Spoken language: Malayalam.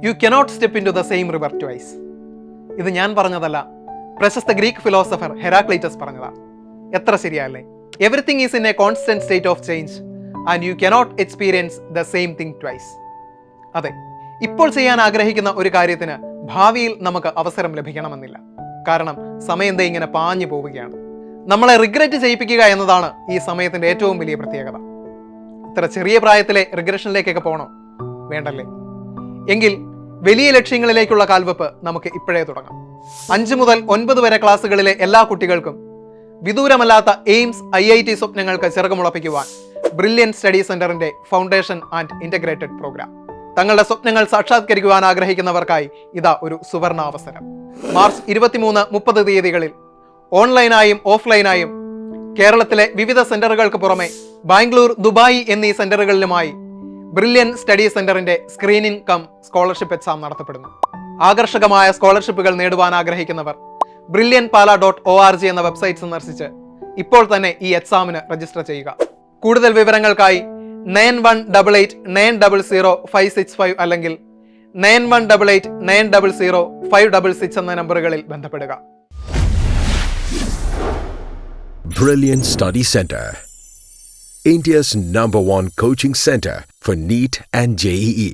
U cannot step into the same river twice. ഇത് ഞാൻ പറഞ്ഞതല്ല, പ്രശസ്ത ഗ്രീക്ക് ഫിലോസഫർ ഹെറാക്ലൈറ്റസ് പറഞ്ഞതാണ്. എത്ര ശരിയല്ലേ? Everything is in A constant state of change and you cannot experience the same thing twice. അതെ, ഇപ്പോൾ ചെയ്യാൻ ആഗ്രഹിക്കുന്ന ഒരു കാര്യത്തിന് ഭാവിയിൽ നമുക്ക് അവസരം ലഭിക്കണമെന്നില്ല. കാരണം സമയം ദേ ഇങ്ങനെ പാഞ്ഞു പോവുകയാണ്. നമ്മളെ റിഗ്രറ്റ് ചെയ്യിപ്പിക്കുക എന്നതാണ് ഈ സമയത്തിന്റെ ഏറ്റവും വലിയ പ്രത്യേകത. ഇത്ര ചെറിയ പ്രായത്തിലെ റിഗ്രഷനിലേക്കൊക്കെ പോകണോ? വേണ്ടല്ലേ? എങ്കിൽ വലിയ ലക്ഷ്യങ്ങളിലേക്കുള്ള കാൽവെപ്പ് നമുക്ക് ഇപ്പോഴേ തുടങ്ങാം. 5 മുതൽ 9 വരെ ക്ലാസ്സുകളിലെ എല്ലാ കുട്ടികൾക്കും വിദൂരമല്ലാത്ത എയിംസ് IIT സ്വപ്നങ്ങൾക്ക് ചിറകുമുളപ്പിക്കുവാൻ ബ്രില്യൻ സ്റ്റഡി സെന്ററിന്റെ ഫൗണ്ടേഷൻ ആൻഡ് ഇന്റഗ്രേറ്റഡ് പ്രോഗ്രാം. തങ്ങളുടെ സ്വപ്നങ്ങൾ സാക്ഷാത്കരിക്കുവാൻ ആഗ്രഹിക്കുന്നവർക്കായി ഇതാ ഒരു സുവർണ അവസരം. മാർച്ച് 23-30 തീയതികളിൽ ഓൺലൈനായും ഓഫ്ലൈനായും കേരളത്തിലെ വിവിധ സെന്ററുകൾക്ക് പുറമെ ബാംഗ്ലൂർ, ദുബായ് എന്നീ സെന്ററുകളിലുമായി ബ്രില്യൻ സ്റ്റഡി സെന്ററിന്റെ സ്ക്രീനിംഗ് കം സ്കോളർഷിപ്പ് എക്സാം നടത്തപ്പെടുന്നു. ആകർഷകമായ സ്കോളർഷിപ്പുകൾ നേടുവാൻ ആഗ്രഹിക്കുന്നവർ brilliantpala.org എന്ന വെബ്സൈറ്റ് സന്ദർശിച്ച് ഇപ്പോൾ തന്നെ ഈ എക്സാമിന് രജിസ്റ്റർ ചെയ്യുക. കൂടുതൽ വിവരങ്ങൾക്കായി 9188900565 അല്ലെങ്കിൽ 9188900566 എന്ന നമ്പറുകളിൽ ബന്ധപ്പെടുക. Brilliant Study Center, India's #1 coaching center for NEET and JEE.